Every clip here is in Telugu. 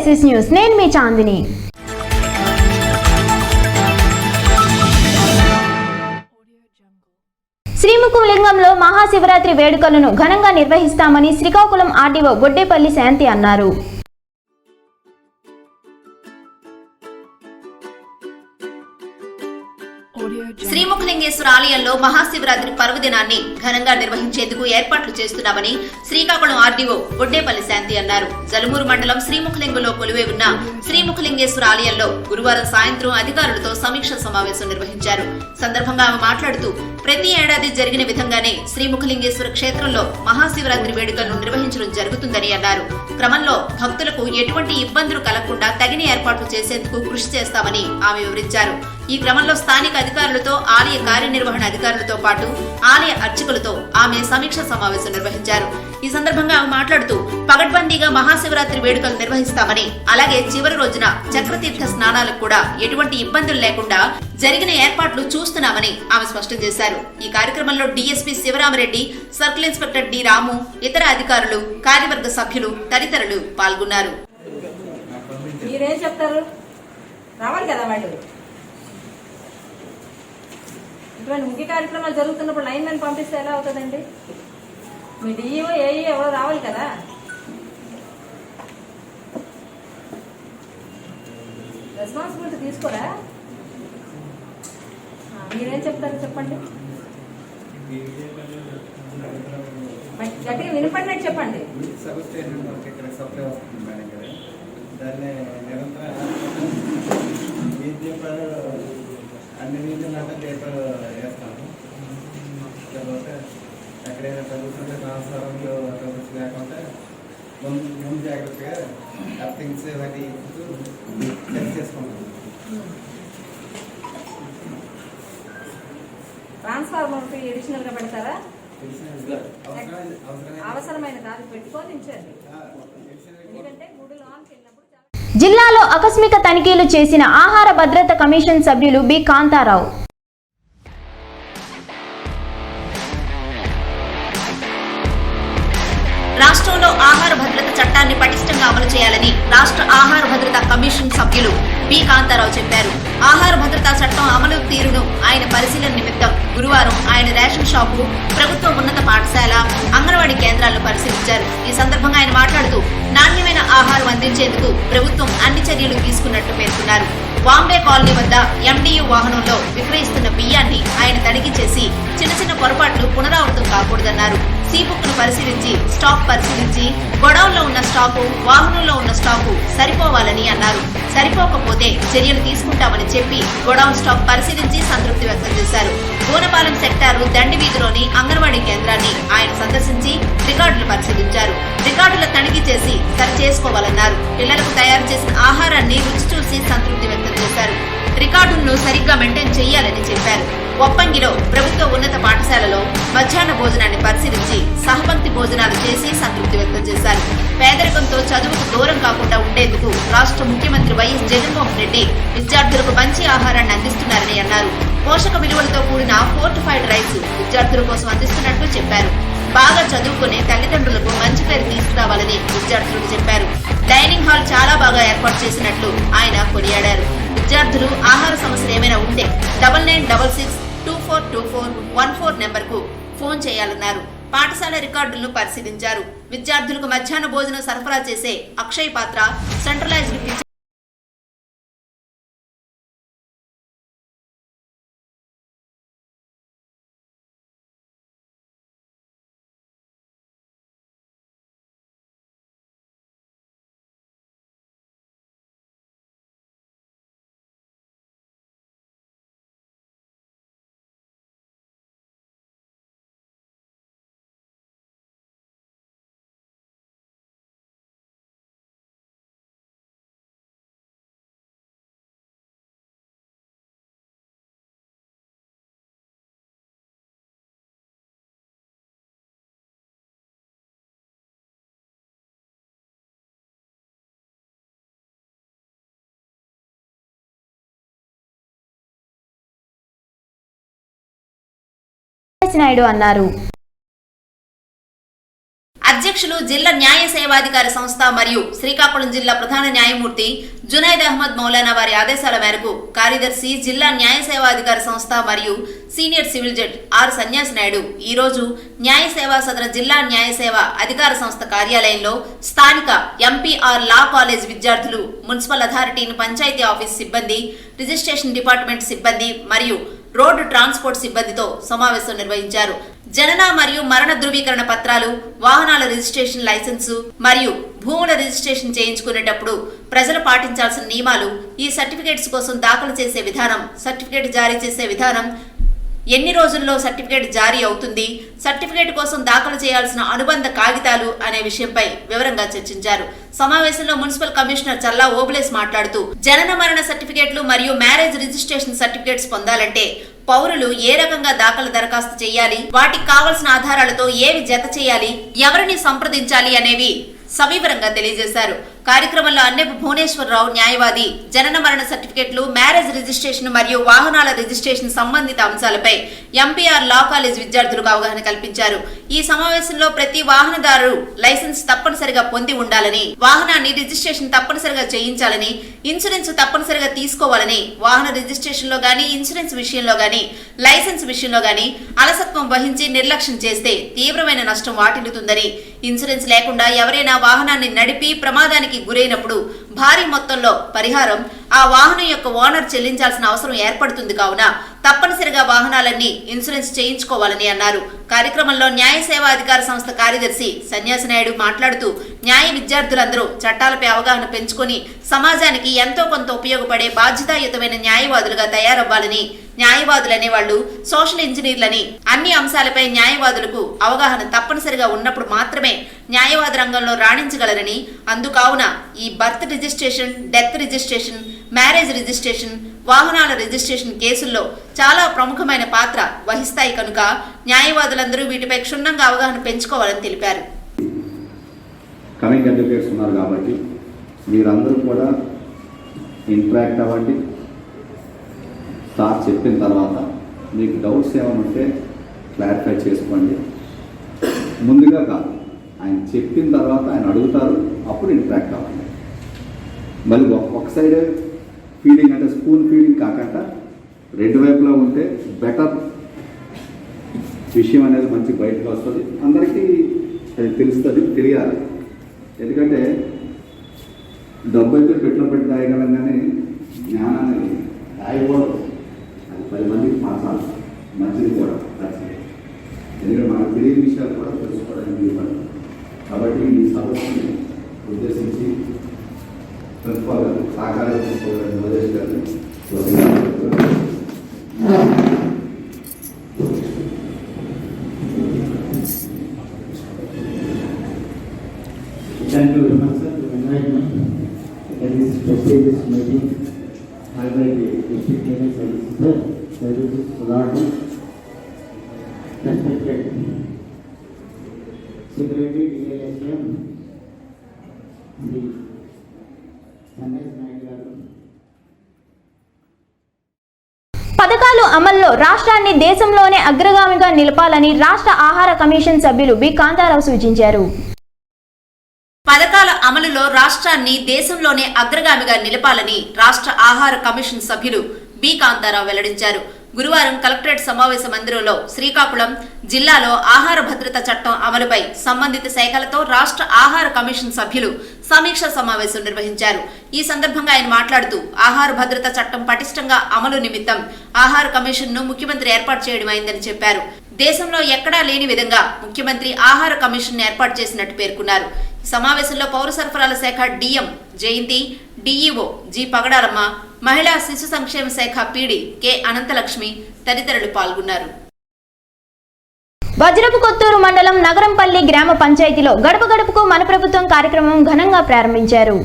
ఎస్ఎస్ న్యూస్ నేను మీ చాందిని. శ్రీముఖలింగంలో మహాశివరాత్రి వేడుకలను ఘనంగా నిర్వహిస్తామని శ్రీకాకుళం ఆర్డీఓ గొడ్డేపల్లి శాంతి అన్నారు. శ్రీముఖలింగేశ్వర ఆలయంలో మహాశివరాత్రి పర్వదినాన్ని ఘనంగా నిర్వహించేందుకు ఏర్పాట్లు చేస్తున్నామని శ్రీకాకుళం ఆర్డీఓ గొడ్డేపల్లి శాంతి అన్నారు. జలుమూరు మండలం శ్రీముఖలింగంలో కొలువై ఉన్న శ్రీముఖలింగేశ్వర ఆలయంలో గురువారం సాయంత్రం అధికారులతో సమీక్ష సమావేశం నిర్వహించారు. సందర్భంగా ఆమె మాట్లాడుతూ ప్రతి ఏడాది జరిగిన విధంగానే శ్రీముఖలింగేశ్వర క్షేత్రంలో మహాశివరాత్రి వేడుకలను నిర్వహించడం జరుగుతుందని అన్నారు. క్రమంలో భక్తులకు ఎటువంటి ఇబ్బందులు కలగకుండా తగిన ఏర్పాట్లు చేసేందుకు కృషి చేస్తామని ఆమె వివరించారు. ఈ క్రమంలో స్థానిక అధికారులతో ఆలయ కార్యనిర్వహణ అధికారులతో పాటు ఆలయ అర్చకులతో ఆమె సమీక్ష సమావేశం నిర్వహించారు. ఈ సందర్భంగా ఆమె మాట్లాడుతూ పగడ్బందీగా మహాశివరాత్రి వేడుకలు నిర్వహిస్తామని, అలాగే చివరి రోజున చక్రతీర్థ స్నానాలకు కూడా ఎటువంటి ఇబ్బందులు లేకుండా జరిగిన ఏర్పాట్లు చూస్తున్నామని ఆమె స్పష్టం చేశారు. ఈ కార్యక్రమంలో DSP Sivaramareddy, circle inspector D Ramu, ఇతర అధికారులు, కార్యవర్గ సభ్యులు తదితరులు పాల్గొన్నారు. మీరేం చెప్తారు? రావాలి కదా వాళ్ళు. ఇటువంటి ముఖ్య కార్యక్రమాలు జరుగుతున్నప్పుడు లైన్ మ్యాన్ పంపిస్తే ఎలా అవుతుందండి? మీ డిఈఓ ఏఈ ఎవరో రావాలి కదా. రెస్పాన్సిబిలిటీ తీసుకోరా? మీరేం చెప్తారు చెప్పండి, గట్టిగా వినపడినట్టు చెప్పండి. అన్ని వీధులంటే పేపర్ వేస్తాను. లేకపోతే ఎక్కడైనా చదువుతుంటే ట్రాన్స్ఫారంలో ట్రబుల్స్ లేకుండా ముందు జాగ్రత్తగా అర్థింగ్స్ ఇవన్నీ చెక్ చేసుకుంటాను. ట్రాన్స్ఫార్మర్కి ఎడిషనల్ గా పెడతారా? అవసరమైన కాదు పెట్టుకొని ఉంచండి. ఎందుకంటే గుడిలో ఆన్కి వెళ్ళినప్పుడు జిల్లాలో ఆకస్మిక తనిఖీలు చేసిన ఆహార భద్రత కమిషన్ సభ్యులు బి కాంతారావు. రాష్ట్రంలో ఆహార భద్రత చట్టాన్ని పటిష్టంగా అమలు చేయాలని రాష్ట్ర ఆహార భద్రత కమిషన్ సభ్యులు బి కాంతారావు చెప్పారు. ఆహార భద్రతా చట్టం అమలు తీరును ఆయన పరిశీలన నిమిత్తం గురువారం ఆయన రేషన్ షాపు, ప్రభుత్వ ఉన్నత పాఠశాల, అంగన్వాడీ కేంద్రాలను పరిశీలించారు. ఈ సందర్భంగా ఆయన మాట్లాడుతూ నాణ్యమైన ఆహారం అందించేందుకు ప్రభుత్వం అన్ని చర్యలు తీసుకున్నట్టు పేర్కొన్నారు. బాంబే కాలనీ వద్ద ఎండియు వాహనంలో విక్రయిస్తున్న బియ్యాన్ని ఆయన తనిఖీ చేసి చిన్న చిన్న పొరపాట్లు పునరావృతం కాకూడదన్నారు. సీబుక్ను పరిశీలించి స్టాక్ పరిశీలించి గొడౌన్లో ఉన్న స్టాకు, వాహనంలో ఉన్న స్టాకు సరిపోవాలని అన్నారు. సరిపోకపోతే చర్యలు తీసుకుంటామని చెప్పి గొడౌన్ స్టాక్ పరిశీలించి సంతృప్తి వ్యక్తం చేశారు. గోనపాలెం సెక్టారు దండి వీధిలోని అంగన్వాడీ కేంద్రాన్ని ఆయన సందర్శించి రికార్డులు పరిశీలించారు. రికార్డుల తనిఖీ చేసి సరి చేసుకోవాలన్నారు. పిల్లలకు తయారు చేసిన ఆహారాన్ని రుచి చూసి సంతృప్తి వ్యక్తం చేశారు. రికార్డులను సరిగ్గా మెయింటైన్ చేయాలని చెప్పారు. ఒప్పంగిలో ప్రభుత్వ ఉన్నత పాఠశాలలో మధ్యాహ్న భోజనాన్ని పరిశీలించి సహపంక్తి భోజనాలు చేసి సంతృప్తి వ్యక్తం చేశారు. పేదరికంతో చదువుకు దూరం కాకుండా ఉండేందుకు రాష్ట్ర ముఖ్యమంత్రి వైఎస్ జగన్మోహన్ రెడ్డి విద్యార్థులకు మంచి ఆహారాన్ని అందిస్తున్నారని అన్నారు. పోషక విలువలతో కూడిన ఫోర్టిఫైడ్ రైస్ విద్యార్థుల కోసం అందిస్తున్నట్లు చెప్పారు. బాగా చదువుకునే తల్లిదండ్రులకు మంచి పేరు తీసుకురావాలని విద్యార్థులకు చెప్పారు. డైనింగ్ హాల్ చాలా బాగా ఏర్పాటు చేసినట్లు ఆయన కొనియాడారు. విద్యార్థులు ఆహార సమస్యలు ఏమైనా ఉంటే 9966242414 నెంబర్కు ఫోన్ చేయాలన్నారు. పాఠశాల రికార్డులను పరిశీలించారు. విద్యార్థులకు మధ్యాహ్న భోజనం సరఫరా చేసే అక్షయ్ పాత్ర, సెంట్రలైజ్డ్ కిచెన్ నాయుడు అన్నారు. అధ్యక్షులు జిల్లా న్యాయ సేవాధికారి సంస్థ మరియు శ్రీకాకుళం జిల్లా ప్రధాన న్యాయమూర్తి జునైద్ అహ్మద్ మౌలానా వారి ఆదేశాల మేరకు కార్యదర్శి జిల్లా న్యాయ సేవాధికారి సంస్థ మరియు సీనియర్ సివిల్ జడ్జ్ ఆర్ సన్యాసి నాయుడు ఈ రోజు న్యాయ సేవా సదన జిల్లా న్యాయ సేవ అధికార సంస్థ కార్యాలయంలో స్థానిక ఎంపీఆర్ లా కాలేజ్ విద్యార్థులు, మున్సిపల్ అథారిటీని పంచాయతీ ఆఫీస్ సిబ్బంది, రిజిస్ట్రేషన్ డిపార్ట్మెంట్ సిబ్బంది మరియు రోడ్డు ట్రాన్స్పోర్ట్ సిబ్బందితో సమావేశం నిర్వహించారు. జనన మరియు మరణ ధృవీకరణ పత్రాలు, వాహనాల రిజిస్ట్రేషన్ లైసెన్సు మరియు భూముల రిజిస్ట్రేషన్ చేయించుకునేటప్పుడు ప్రజలు పాటించాల్సిన నియమాలు, ఈ సర్టిఫికేట్స్ కోసం దాఖలు చేసే విధానం, సర్టిఫికేట్ జారీ చేసే విధానం, ఎన్ని రోజుల్లో సర్టిఫికేట్ జారీ అవుతుంది, సర్టిఫికేట్ కోసం దాఖలు చేయాల్సిన అనుబంధ కాగితాలు అనే విషయంపై వివరంగా చర్చించారు. సమావేశంలో మున్సిపల్ కమిషనర్ చల్లా ఓబులేస్ మాట్లాడుతూ జనన మరణ సర్టిఫికేట్లు మరియు మ్యారేజ్ రిజిస్ట్రేషన్ సర్టిఫికేట్స్ పొందాలంటే పౌరులు ఏ రకంగా దాఖలు దరఖాస్తు చేయాలి, వాటికి కావలసిన ఆధారాలతో ఏవి జత చేయాలి, ఎవరిని సంప్రదించాలి అనేవి సవివరంగా తెలియజేశారు. కార్యక్రమంలో అన్నెపు భువనేశ్వరరావు న్యాయవాది జనన మరణ సర్టిఫికెట్లు, మ్యారేజ్ రిజిస్ట్రేషన్ మరియు వాహనాల రిజిస్ట్రేషన్ సంబంధిత అంశాలపై ఎంపీఆర్ లా కాలేజ్ విద్యార్థులకు అవగాహన కల్పించారు. ఈ సమావేశంలో ప్రతి వాహనదారు లైసెన్స్ తప్పనిసరిగా పొంది ఉండాలని, వాహనాన్ని రిజిస్ట్రేషన్ తప్పనిసరిగా చేయించాలని, ఇన్సూరెన్స్ తప్పనిసరిగా తీసుకోవాలని, వాహన రిజిస్ట్రేషన్ లో గానీ, ఇన్సూరెన్స్ విషయంలో గానీ, లైసెన్స్ విషయంలో గానీ అలసత్వం వహించి నిర్లక్ష్యం చేస్తే తీవ్రమైన నష్టం వాటిల్లుతుందని, ఇన్సూరెన్స్ లేకుండా ఎవరైనా వాహనాన్ని నడిపి ప్రమాదానికి గురైనప్పుడు భారీ మొత్తంలో పరిహారం ఆ వాహనం యొక్క ఓనర్ చెల్లించాల్సిన అవసరం ఏర్పడుతుంది. కావున తప్పనిసరిగా వాహనాలన్నీ ఇన్సూరెన్స్ చేయించుకోవాలని అన్నారు. కార్యక్రమంలో న్యాయ సేవా అధికార సంస్థ కార్యదర్శి సన్యాసి నాయుడు మాట్లాడుతూ న్యాయ విద్యార్థులందరూ చట్టాలపై అవగాహన పెంచుకొని సమాజానికి ఎంతో కొంత ఉపయోగపడే బాధ్యతాయుతమైన న్యాయవాదులుగా తయారవ్వాలని, న్యాయవాదులు అనేవాళ్లు సోషల్ ఇంజనీర్లని, అన్ని అంశాలపై న్యాయవాదులకు అవగాహన తప్పనిసరిగా ఉన్నప్పుడు మాత్రమే న్యాయవాద రంగంలో రాణించగలరని, అందుకావున ఈ birth registration, death registration, marriage registration, వాహనాల రిజిస్ట్రేషన్ కేసుల్లో చాలా ప్రముఖమైన పాత్ర వహిస్తాయి కనుక న్యాయవాదులందరూ వీటిపై క్షుణ్ణంగా అవగాహన పెంచుకోవాలని తెలిపారు. కమింగ్ అడ్వకేట్స్ ఉన్నారు కాబట్టి మీరందరూ కూడా ఇంటరాక్ట్ అవ్వండి. సార్ చెప్పిన తర్వాత మీకు డౌట్స్ ఏమైనా ఉంటే క్లారిఫై చేసుకోండి. ముందుగా కాదు, ఆయన చెప్పిన తర్వాత ఆయన అడుగుతారు, అప్పుడు ఇంటరాక్ట్ అవ్వండి. మళ్ళీ ఒక సైడే ఫీడింగ్ అంటే స్పూన్ ఫీడింగ్ కాకుండా రెండు వైపులా ఉంటే బెటర్, విషయం అనేది మంచి బయటకు వస్తుంది, అందరికీ అది తెలుస్తుంది, తెలియాలి. ఎందుకంటే డబ్బు అయితే పెట్టి తాగలం కానీ జ్ఞానాన్ని తాగకూడదు. అది 10 మందికి పంచాలి, మంచిది కూడా నచ్చింది. ఎందుకంటే మనకు తెలియని విషయాలు కూడా తెలుసుకోవడానికి వీలుపడుతుంది. కాబట్టి ఈ సదస్సుని ఉద్దేశించి ప్రిన్సిపాల్ గారు సహకారం తీసుకోవాలని మహేష్ గారిని Thank you very much, sir, to invite me in this prestigious meeting held by the District Legal Services Authority. Respected Secretary DLSM, Sri Sanyasi Naidu garu. పథకాలు అమల్లో రాష్ట్రాన్ని దేశంలోనే అగ్రగామిగా నిలపాలని రాష్ట్ర ఆహార కమిషన్ సభ్యులు బి కాంతారావు సూచించారు. పథకాల అమలులో రాష్ట్రాన్ని దేశంలోనే అగ్రగామిగా నిలపాలని రాష్ట్ర ఆహార కమిషన్ సభ్యులు బి కాంతారావు వెల్లడించారు. గురువారం కలెక్టరేట్ సమావేశ మందిరంలో శ్రీకాకుళం జిల్లాలో ఆహార భద్రత చట్టం అమలుపై సంబంధిత శాఖలతో రాష్ట్ర ఆహార కమిషన్ సభ్యులు సమీక్షా సమావేశం నిర్వహించారు. ఈ సందర్భంగా ఆయన మాట్లాడుతూ ఆహార భద్రత చట్టం పటిష్టంగా అమలు నిమిత్తం ఆహార కమిషన్ ను ముఖ్యమంత్రి ఏర్పాటు చేయడమైందని చెప్పారు. దేశంలో ఎక్కడా లేని విధంగా ముఖ్యమంత్రి ఆహార కమిషన్ ఏర్పాటు చేసినట్టు పేర్కొన్నారు. ఈ సమావేశంలో పౌర సరఫరాల శాఖ డిఎం జయంతి, డిఈఓ జి పగడాలమ్మ, మహిళా శిశు సంక్షేమ శాఖ పీడి కె అనంతలక్ష్మి తదితరులు పాల్గొన్నారు. వజ్రపు కొత్తూరు మండలం నగరంపల్లి గ్రామ పంచాయతీలో గడప గడపకు మన ప్రభుత్వం కార్యక్రమం ఘనంగా ప్రారంభించారు.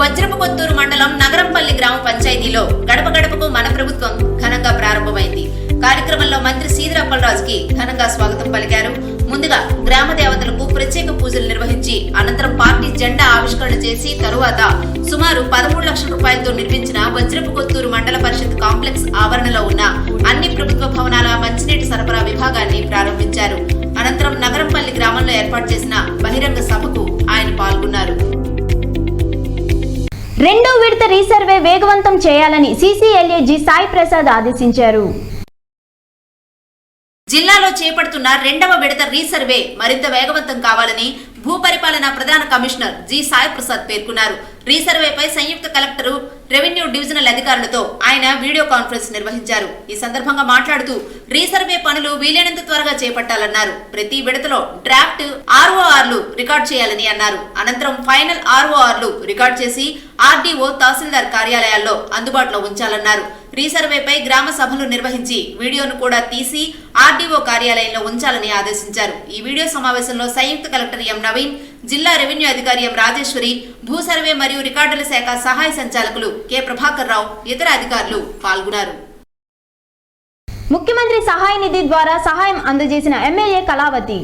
వజ్రపు కొత్తూరు మండలం నగరంపల్లి గ్రామ పంచాయతీలో గడప గడపకు మన ప్రభుత్వం ఘనంగా ప్రారంభమైంది. కార్యక్రమంలో మంత్రి సీదిరి అప్పలరాజుకి ఘనంగా స్వాగతం పలికారు. ముందుగా గ్రామ దేవతలకు ప్రత్యేక పూజలు నిర్వహించి అనంతరం పార్టీ జెండా ఆవిష్కరణ చేసి తరువాత సుమారు 13 లక్షల రూపాయలతో నిర్మించిన వజ్రపు కొత్తూరు మండల పరిషత్ కాంప్లెక్స్ ఆవరణలో ఉన్న అన్ని ప్రభుత్వ భవనాల మంచినీటి సరఫరా విభాగాన్ని ప్రారంభించారు. అనంతరం నగరంపల్లి గ్రామంలో రెండో విడత రీసర్వే వేగవంతం చేయాలని సీసీఎల్ఏ జి సాయి ప్రసాద్ ఆదేశించారు. జిల్లాలో చేపడుతున్న రెండవ విడత రీసర్వే మరింత వేగవంతం కావాలని భూపరిపాలన ప్రధాన కమిషనర్ జి సాయి ప్రసాద్ పేర్కొన్నారు. రీసర్వేపై సంయుక్త కలెక్టరు, రెవెన్యూ డివిజనల్ అధికారులతో ఆయన వీడియో కాన్ఫరెన్స్ నిర్వహించారు. ఈ సందర్భంగా మాట్లాడుతూ రీసర్వే పనులు వీలైనంత త్వరగా చేపట్టాలన్నారు. ప్రతి విడతలో డ్రాఫ్ట్ ఆర్ఓఆర్లు రికార్డ్ చేయాలని అన్నారు. అనంతరం ఫైనల్ ఆర్ఓఆర్లు రికార్డ్ చేసి ఆర్డీఓ, తహసీల్దార్ కార్యాలయాల్లో అందుబాటులో ఉంచాలన్నారు. రీసర్వేపై గ్రామ సభలు నిర్వహించి వీడియోను కూడా తీసి ఆర్డీఓ కార్యాలయంలో ఉంచాలని ఆదేశించారు. ఈ వీడియో సమావేశంలో సంయుక్త కలెక్టర్ ఎం నవీన్, జిల్లా రెవెన్యూ అధికారి ఎం రాజేశ్వరి, భూ సర్వే మరియు రికార్డుల శాఖ సహాయ సంచాలకులు కె ప్రభాకర్ రావు, ఇతర అధికారులు పాల్గొన్నారు. ముఖ్యమంత్రి సహాయ నిధి ద్వారా సహాయం అందజేసిన ఎమ్మెల్యే కళావతి.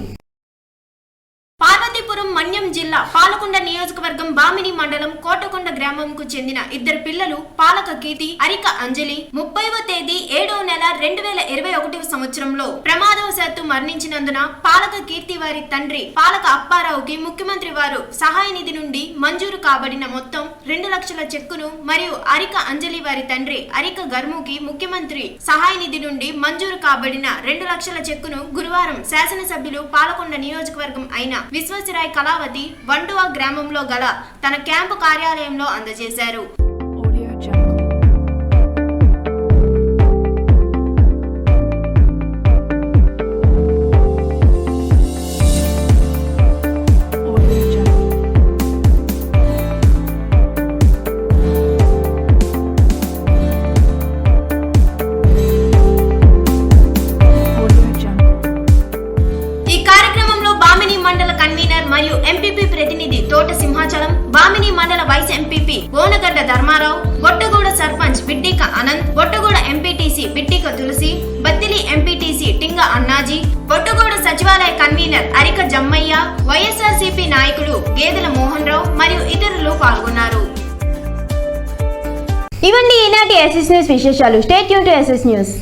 పార్వతీపురం మన్యం జిల్లా పాలకొండ నియోజకవర్గం బామిని మండలం కోటకొండ గ్రామంకు చెందిన ఇద్దరు పిల్లలు పాలక కీర్తి, అరిక అంజలి 30వ తేదీ 7వ నెల 2021 సంవత్సరంలో ప్రమాదవశాత్తు మరణించినందున పాలక కీర్తి వారి తండ్రి పాలక అప్పారావుకి ముఖ్యమంత్రి వారు సహాయ నిధి నుండి మంజూరు కాబడిన మొత్తం 2 లక్షల చెక్కును మరియు అరిక అంజలి వారి తండ్రి అరిక గర్ముకి ముఖ్యమంత్రి సహాయ నిధి నుండి మంజూరు కాబడిన 2 లక్షల చెక్కును గురువారం శాసనసభ్యులు పాలకొండ నియోజకవర్గం అయిన విశ్వసిరాయ్ కళావతి వండువా గ్రామంలో గల తన క్యాంపు కార్యాలయంలో అందజేశారు. మరియు ఎంపీపీ ప్రతినిధి తోట సింహాచలం, బామిని మండల vice MPP Onagadda Dharmarao, Bottaguda sarpanch Bittika Anant, Bottaguda MPTC Bittika Tulasi, Battili MPTC Tinga Annaji, Bottaguda సచివాలయ కన్వీనర్ అరిక జమ్మయ్య, వైఎస్ఆర్సీపీ నాయకులు గేదెల మోహన్ రావు మరియు ఇతరులు పాల్గొన్నారు. ఇవన్నీ ఈనాటి ఎస్ఎస్ న్యూస్ విశేషాలు. Stay tune to SS news.